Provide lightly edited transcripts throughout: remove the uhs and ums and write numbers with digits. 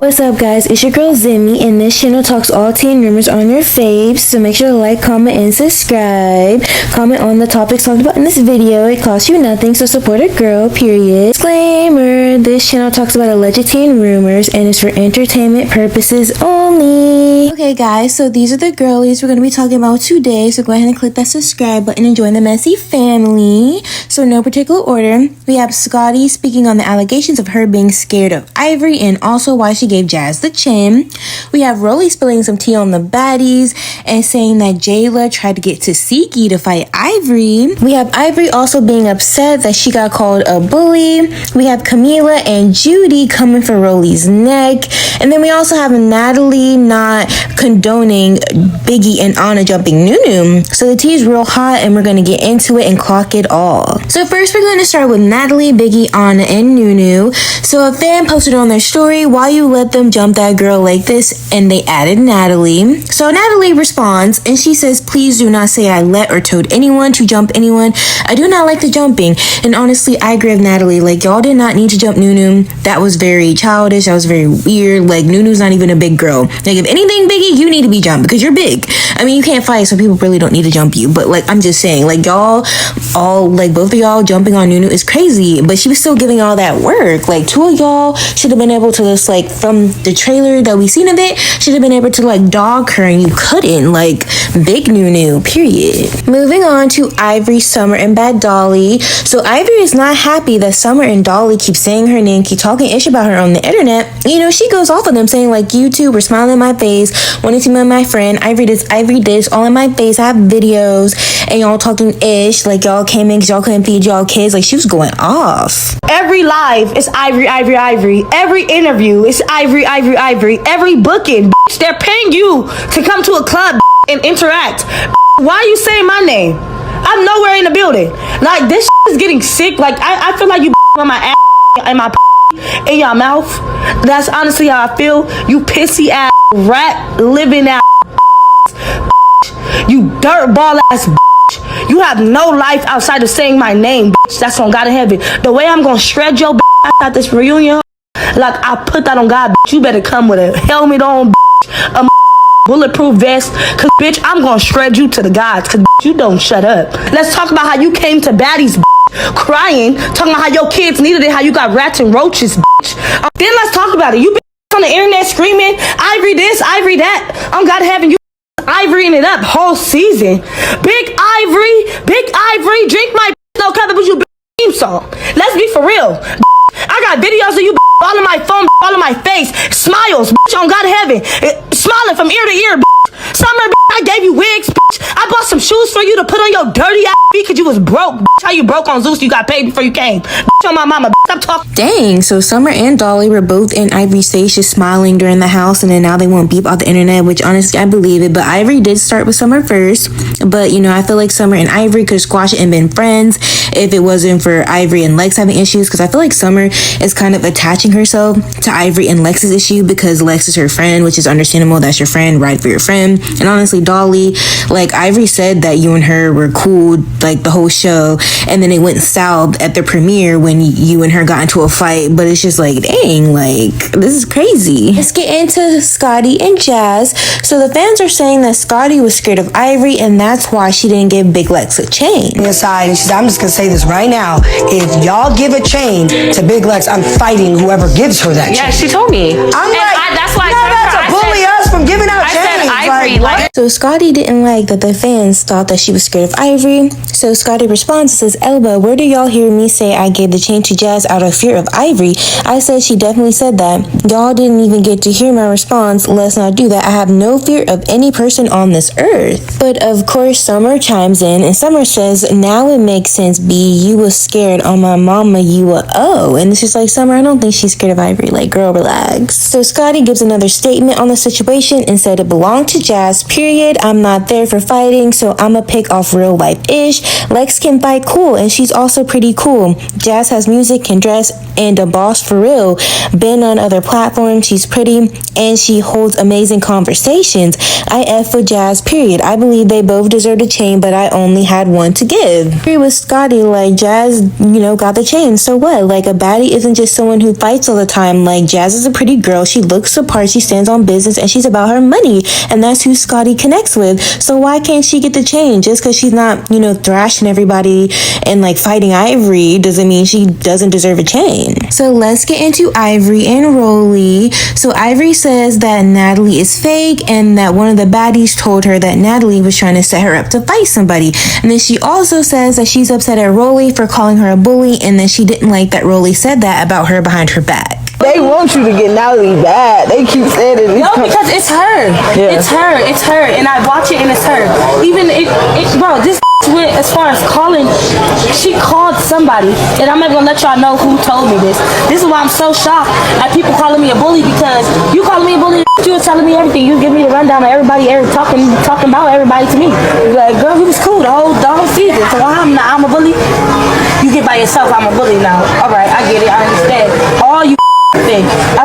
What's up, guys? It's your girl Zimmy, and this channel talks all teen rumors on your faves. So make sure to like, comment, and subscribe. Comment on the topics talked about in this video. It costs you nothing, so support a girl, period. Disclaimer: this channel talks about alleged teen rumors and is for entertainment purposes only. Okay, guys, so these are the girlies we're going to be talking about today. So go ahead and click that subscribe button and join the messy family. So in no particular order, we have Scotty speaking on the allegations of her being scared of Ivori and also why she gave Jazz the chin. We have Rollie spilling some tea on the Baddies and saying that Jela tried to get Tesehki to fight Ivori. We have Ivori also being upset that she got called a bully. We have Camilia and Judy coming for Rollie's neck. And then we also have Natalie not condoning Biggie and Anna jumping Nunu. So the tea is real hot and we're going to get into it and clock it all. So first we're going to start with Natalie, Biggie, Anna, and Nunu. So a fan posted on their story, "Why you let them jump that girl like this?" And they added Natalie. So Natalie responds and she says, "Please do not say I let or told anyone to jump anyone. I do not like the jumping." And honestly, I agree with Natalie. Like, y'all did not need to jump Nunu. That was very childish. That was very weird. Like, Nunu's not even a big girl. Like, if anything, Biggie, you need to be jumped because you're big. I mean, you can't fight, so people really don't need to jump you. But, like, I'm just saying, like, y'all all, like, both of y'all jumping on Nunu is crazy. But she was still giving all that work. Like, two of y'all should have been able to just, like, from the trailer that we seen of it, should have been able to, like, dog her, and you couldn't. Like, big Nunu, period. Moving on to Ivori, Summer, and Bad Dolly. So Ivori is not happy that Summer and Dolly keep saying her name, keep talking ish about her on the internet. You know, she goes off on them saying, like, "You two were smiling in my face, wanting to be my friend. Ivori this, all in my face. I have videos, and y'all talking ish, like y'all came in because y'all couldn't feed y'all kids." Like, she was going off. Every live is Ivori. Every interview is Ivori. Every booking, they're paying you to come to a club and interact. Why are you saying my name? I'm nowhere in the building. Like, this is getting sick. Like, I feel like you on my ass and my in your mouth. That's honestly how I feel. You pissy ass rat living ass. You dirtball ass. You have no life outside of saying my name, bitch. That's on God in heaven. The way I'm gonna shred your bitch at this reunion, like, I put that on God, bitch. You better come with a helmet on, bitch, a bulletproof vest, cause bitch, I'm gonna shred you to the gods, cause bitch, you don't shut up. Let's talk about how you came to Baddies, bitch, crying, talking about how your kids needed it, how you got rats and roaches, bitch. Then let's talk about it. You bitch on the internet screaming, Ivori this, Ivori that. On God in heaven, you Ivoriing it up whole season. Big Ivori, drink my no cup, but you theme song. Let's be for real. I got videos of you all in my phone, all in my face, smiles, bitch, on God in heaven, smiling from ear to ear, bitch. Summer, bitch, I gave you wigs, bitch. I bought some shoes for you to put on your dirty ass feet because you was broke, bitch. How you broke on Zeus? You got paid before you came, bitch, on my mama, bitch. Stop talking. Dang, so Summer and Dolly were both in Ivori's face just smiling during the house, and then now they won't beep off the internet, which honestly I believe it. But Ivori did start with Summer first, but you know, I feel like Summer and Ivori could squash it and been friends if it wasn't for Ivori and Lex having issues, because I feel like Summer is kind of attaching herself to Ivori and Lex's issue because Lex is her friend, which is understandable. That's your friend, ride for your friend. And honestly, Dolly, like, Ivori said that you and her were cool like the whole show, and then it went south at the premiere when you and her got into a fight. But it's just like, dang, like, this is crazy. Let's get into Scotty and Jazz. So the fans are saying that Scotty was scared of Ivori, and that's why she didn't give Big Lex a chain. Inside, and she said, "I'm just gonna say this right now. If y'all give a chain to Big Lex, I'm fighting whoever gives her that chain." Yeah, she told me. That's why to bully us from giving out chains. Ivori, So Scotty didn't like that the fans thought that she was scared of Ivori. So Scotty responds and says, "Elba, where do y'all hear me say I gave the chain to Jazz out of fear of Ivori? I said she definitely said that. Y'all didn't even get to hear my response. Let's not do that. I have no fear of any person on this earth." But of course, Summer chimes in, and Summer says, "Now it makes sense, B. You was scared on my mama, you a oh." And it's just like, Summer, I don't think she's scared of Ivori. Like, girl, relax. So Scotty gives another statement on the situation and said it belonged to Jazz, period. I'm not there for fighting, so I'ma pick off real life-ish. Lex can fight cool, and she's also pretty cool. Jazz has music, can dress, and a boss for real. Been on other platforms, she's pretty, and she holds amazing conversations. I F with Jazz, period. I believe they both deserve a chain, but I only had one to give. I agree with Scotty, like, Jazz, got the chain, so what? Like, a baddie isn't just someone who fights all the time. Like, Jazz is a pretty girl, she looks the part, she stands on business, and she's about her money, and that's who Scotty connects with. So why can't she get the chain? Just because she's not, thrashing everybody and, like, fighting Ivori doesn't mean she doesn't deserve a chain. So let's get into Ivori and Rollie. So Ivori says that Natalie is fake and that one of the baddies told her that Natalie was trying to set her up to fight somebody. And then she also says that she's upset at Rollie for calling her a bully, and that she didn't like that Rollie said that about her behind her back. They want you to get Natalie bad. They keep saying it. No, because it's her. Yeah. It's her. And I watch it and it's her. Even bro, this went as far as calling. She called somebody, and I'm not gonna let y'all know who told me this. This is why I'm so shocked at people calling me a bully, because you calling me a bully, you was telling me everything. You give me the rundown of everybody, talking about everybody to me. Like, girl, he was cool the whole season. So why I'm a bully? You get by yourself, I'm a bully now. All right, I get it. I understand. All you thing. I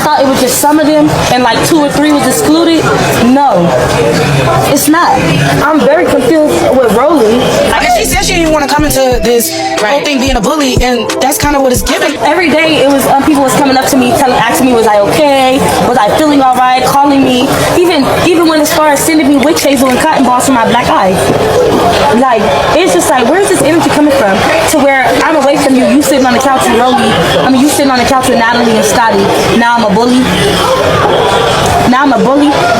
thought it was just some of them, and like 2 or 3 was excluded. No, it's not. I'm very confused with Rollie. She said she didn't want to come into this whole thing being a bully, and that's kind of what it's given. Every day it was people was coming up to me, asking me, was I okay? Was I feeling all right? Calling me, even when as far as sending me witch hazel and cotton balls for my black eyes. Like, it's just like, where's this energy coming from? To where I'm away from you, you sitting on the couch with Rollie. You sitting on the couch with Natalie and Scotty. Now I'm a bully.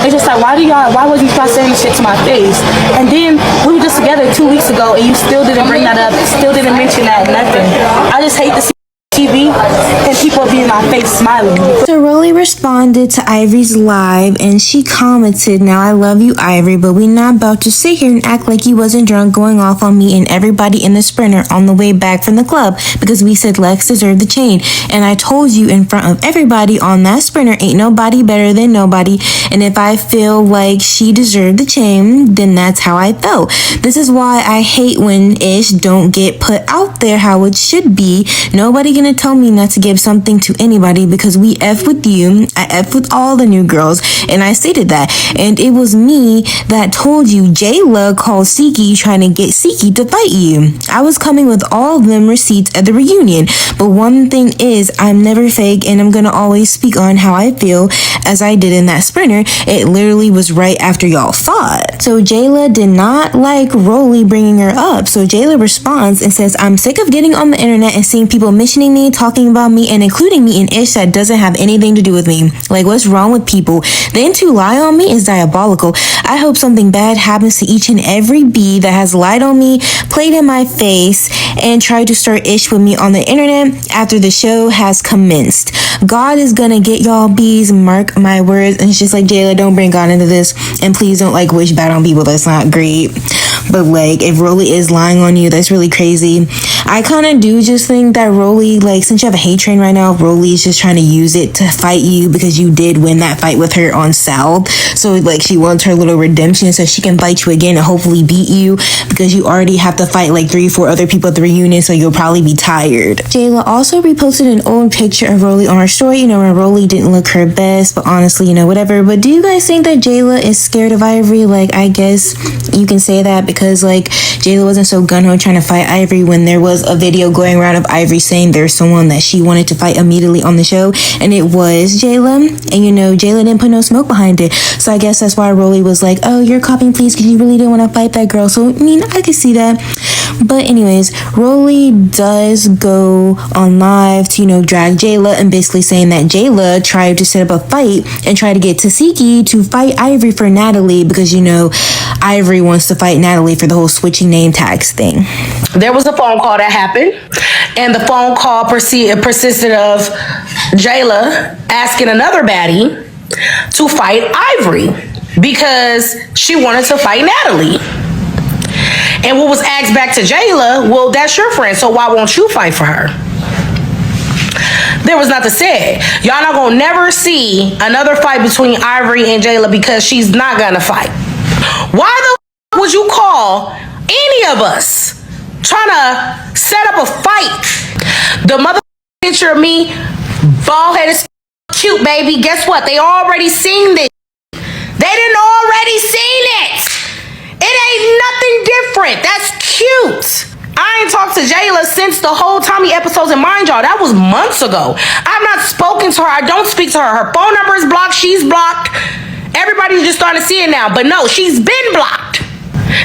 It's just like, why would you start saying this shit to my face? And then we were just together 2 weeks ago, and you still didn't bring that up, still didn't mention that, nothing. I just hate to see TV and people be in my face smiling. So Rollie responded to Ivori's live, and she commented, "Now I love you, Ivori, but we not about to sit here and act like you wasn't drunk going off on me and everybody in the Sprinter on the way back from the club, because we said Lex deserved the chain, and I told you in front of everybody on that Sprinter, ain't nobody better than nobody, and if I feel like she deserved the chain, then that's how I felt. This is why I hate when ish don't get put out there how it should be. Nobody gonna tell me not to give something to anybody, because we F with you, I F with all the new girls, and I stated that. And it was me that told you Jela called Tesehki trying to get Tesehki to fight you. I was coming with all of them receipts at the reunion. But one thing is, I'm never fake, and I'm gonna always speak on how I feel, as I did in that Sprinter. It literally was right after y'all fought." So Jela did not like Rollie bringing her up. So Jela responds and says, "I'm sick of getting on the internet and seeing people mentioning me, talking about me, and including me in ish that doesn't have anything to do with me. Like, what's wrong with people? Then to lie on me is diabolical. I hope something bad happens to each and every bee that has lied on me, played in my face, and tried to start ish with me on the internet after the show has commenced. God is gonna get y'all bees, mark my words." And it's just like, Jela, don't bring God into this, and please don't like wish bad on people. That's not great. But like, if Rollie is lying on you, that's really crazy. I kind of do just think that Rollie, like, since you have a hate train right now, Rollie is just trying to use it to fight you, because you did win that fight with her on South. So like, she wants her little redemption so she can fight you again and hopefully beat you, because you already have to fight like 3 or 4 other people at the reunion, so you'll probably be tired. Jela also reposted an old picture of Rollie on her story, when Rollie didn't look her best, but honestly, whatever. But do you guys think that Jela is scared of Ivori? Like, I guess you can say that, because like, Jela wasn't so gung-ho trying to fight Ivori when there was a video going around of Ivori saying there's someone that she wanted to fight immediately on the show, and it was Jela, and Jela didn't put no smoke behind it. So I guess that's why Rollie was like, "Oh, you're copying please," because you really didn't want to fight that girl. So I could see that. But anyways, Rollie does go on live to drag Jela, and basically saying that Jela tried to set up a fight and try to get Tesehki to fight Ivori for Natalie, because Ivori wants to fight Natalie for the whole switching name tags thing. There was a phone call that happened, and the phone call persisted of Jela asking another baddie to fight Ivori because she wanted to fight Natalie. And what was asked back to Jela, well, that's your friend, so why won't you fight for her? there was nothing said. Y'all not gonna never see another fight between Ivori and Jela because she's not gonna fight. Why the would you call any of us trying to set up a fight? The mother picture of me, bald headed, cute baby. Guess what? They already seen this. They didn't already seen it. It ain't nothing different. That's cute. I ain't talked to Jela since the whole Tommy episodes, and mind y'all, that was months ago. I've not spoken to her. I don't speak to her. Her phone number is blocked. She's blocked. Everybody's just starting to see it now. But no, she's been blocked.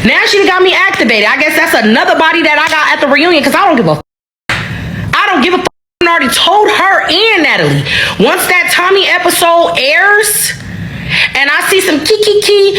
Now she got me activated. I guess that's another body that I got at the reunion because I don't give a f. I don't give a f. I already told her and Natalie. Once that Tommy episode airs and I see some kiki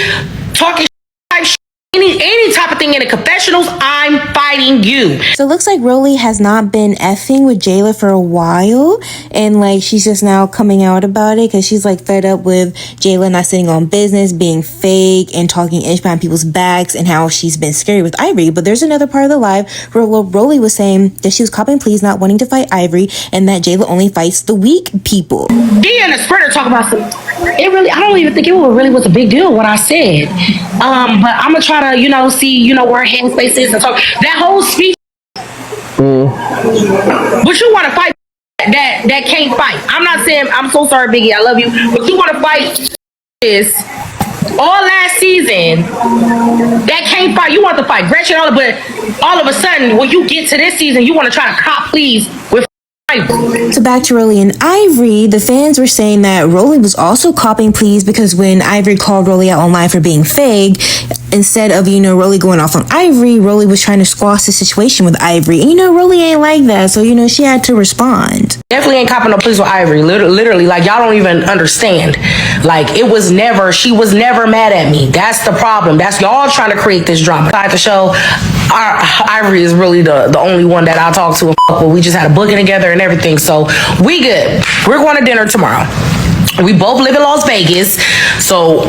talking type shit, any type of thing in the confessionals, I'm fighting you. So it looks like Rollie has not been effing with Jela for a while, and like she's just now coming out about it because she's like fed up with Jela not sitting on business, being fake and talking ish behind people's backs, and how she's been scary with Ivori. But there's another part of the live where Rollie was saying that she was copping pleas, not wanting to fight Ivori, and that Jela only fights the weak people. He and the sprinter talk about some. I don't even think it really was a big deal what I said. But I'm gonna try to, see, where her headspace is and talk. That whole speech. But you want to fight that can't fight. I'm not saying I'm so sorry, Biggie. I love you, but you want to fight is all last season that can't fight. You want to fight Gretchen, but all of a sudden when you get to this season, you want to try to cop please with. So back to Rollie and Ivori, the fans were saying that Rollie was also copping pleas because when Ivori called Rollie out online for being fake, instead of, Rollie going off on Ivori, Rollie was trying to squash the situation with Ivori. And, Rollie ain't like that, so, she had to respond. Definitely ain't copping no pleas with Ivori. Literally, like, y'all don't even understand. Like, she was never mad at me. That's the problem. That's y'all trying to create this drama. Inside the show, Ivori is really the only one that I talk to and fuck with. We just had a booking together and everything, so we good. We're going to dinner tomorrow. We both live in Las Vegas, so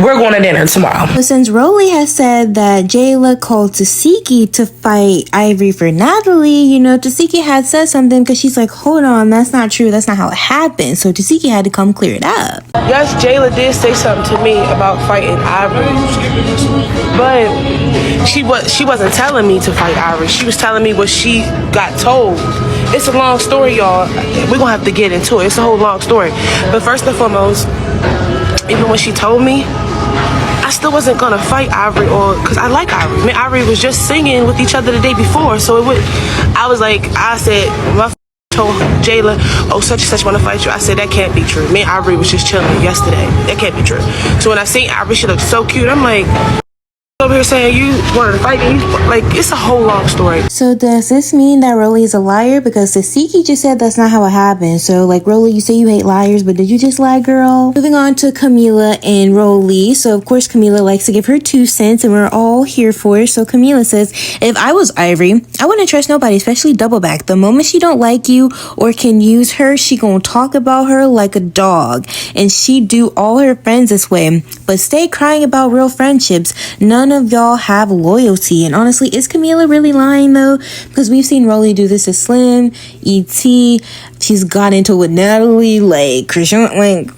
we're going to dinner tomorrow. But since Rollie has said that Jela called Tesehki to fight Ivori for Natalie, Tesehki had said something because she's like, hold on, that's not true. That's not how it happened. So Tesehki had to come clear it up. Yes, Jela did say something to me about fighting Ivori, but she wasn't telling me to fight Ivori. She was telling me what she got told. It's a long story, y'all. We're going to have to get into it. It's a whole long story. But first and foremost, even when she told me, I still wasn't gonna fight Ivori, because I like Ivori. Me and Ivori was just singing with each other the day before, so I said, my told Jela, such and such want to fight you. I said, that can't be true. Me and Ivori was just chilling yesterday. That can't be true. So when I seen Ivori, she looked so cute. I'm like, over here saying you wanted to fight me, like, it's a whole long story. So does this mean that Rollie is a liar? Because Tesehki just said that's not how it happened. So like, Rollie, you say you hate liars, but did you just lie, girl? Moving on to Camilia and Rollie. So of course Camilia likes to give her 2 cents, and we're all here for it. So Camilia says, if I was Ivori, I wouldn't trust nobody, especially Doubleback. The moment she don't like you or can use her, she gonna talk about her like a dog, and she do all her friends this way. But stay crying about real friendships. None of y'all have loyalty. And honestly, is Camilia really lying though? Because we've seen Rollie do this to Slim, E.T. She's got into it with Natalie, like Christian, like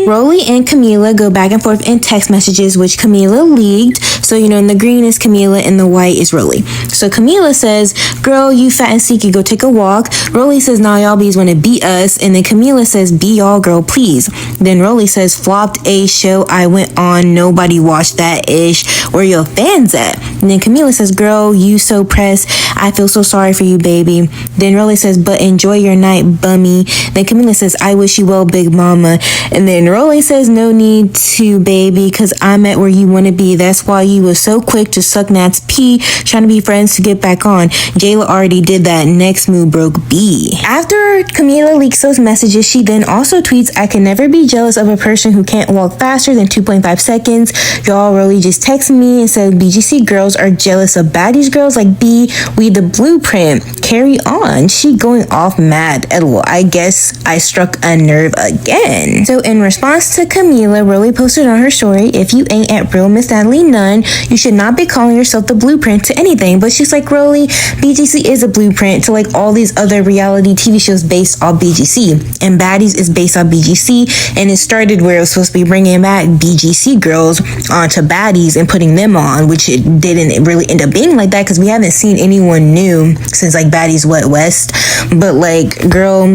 Rollie and Camilia go back and forth in text messages, which Camilia leaked. So, in the green is Camilia and the white is Rollie. So Camilia says, girl, you fat and seeky, go take a walk. Rollie says, nah, y'all bees want to beat us. And then Camilia says, be y'all, girl, please. Then Rollie says, flopped a show I went on, nobody watched that ish. Where your fans at? And then Camilia says, girl, you so pressed, I feel so sorry for you, baby. Then Rollie says, but enjoy your night, bummy. Then Camilia says, I wish you well, big mama. And then Rollie says, no need to, baby, because I'm at where you want to be. That's why you was so quick to suck Nat's pee, trying to be friends to get back on. Jela already did that. Next move broke B. After Camilia leaks those messages, she then also tweets, I can never be jealous of a person who can't walk faster than 2.5 seconds. Y'all, Rollie just texted me and said BGC girls are jealous of Baddies girls like B. We the blueprint. Carry on. She going off mad. LOL. I guess I struck a nerve again. So in response to Camilia, Rollie posted on her story, if you ain't at real Miss Natalienunn, you should not be calling yourself the blueprint to anything. But she's like, Rollie, BGC is a blueprint to like all these other reality TV shows based off BGC. And Baddies is based off BGC, and it started where it was supposed to be bringing back BGC girls onto Baddies and putting them on, which it didn't really end up being like that because we haven't seen anyone new since like Baddiesmidwest. But like, girl,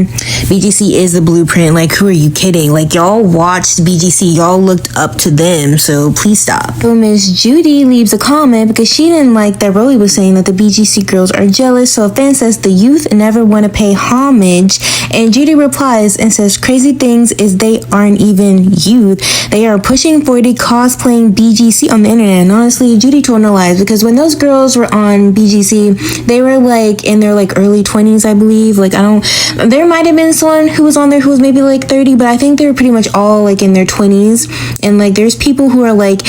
BGC is the blueprint. Like, who are you kidding? Like, y'all watched BGC, y'all looked up to them, so please stop. So Miss Judy leaves a comment because she didn't like that Rollie was saying that the BGC girls are jealous. So a fan says the youth never want to pay homage, and Judy replies and says crazy things is they aren't even youth. They are pushing 40 cosplaying BGC on the internet. And honestly, Judy told no lies, because when those girls were on BGC, they were like in their like early 20s, I believe. Like, there might have been someone who was on there who was maybe like 30, but I think they were pretty much all like in their 20s. And like, there's people who are like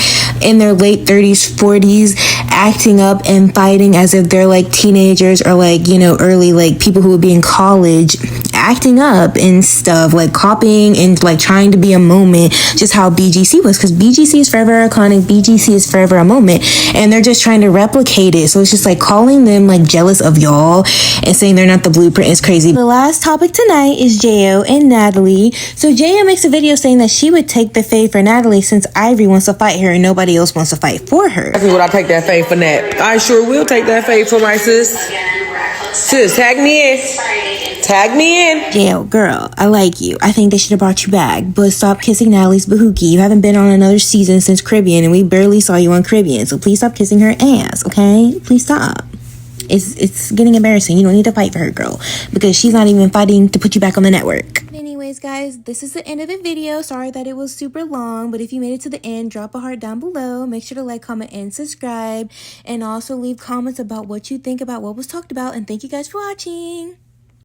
in their late 30s, 40s, acting up and fighting as if they're like teenagers or like, you know, early like people who would be in college, acting up and stuff, like copying and like trying to be a moment, just how BGC was, because BGC is forever iconic, BGC is forever a moment, and they're just trying to replicate it. So it's just like calling them like jealous of y'all and saying they're not the blueprint is crazy. The last topic tonight is Jo and Natalie. So Jo makes a video saying that she would take the fade for Natalie since Ivori wants to fight her and nobody else wants to fight for her. That's what I take that fade for Nat. I sure will take that fade for my sis. Sis, tag me in. Tag me in. Jo, girl, I like you. I think they should have brought you back, but stop kissing Natalie's bahookie. You haven't been on another season since Caribbean, and we barely saw you on Caribbean, so please stop kissing her ass, okay? Please stop. It's getting embarrassing. You don't need to fight for her, girl, because she's not even fighting to put you back on the network. Anyways, guys, this is the end of the video. Sorry that it was super long, but if you made it to the end, drop a heart down below. Make sure to like, comment, and subscribe, and also leave comments about what you think about what was talked about. And thank you guys for watching.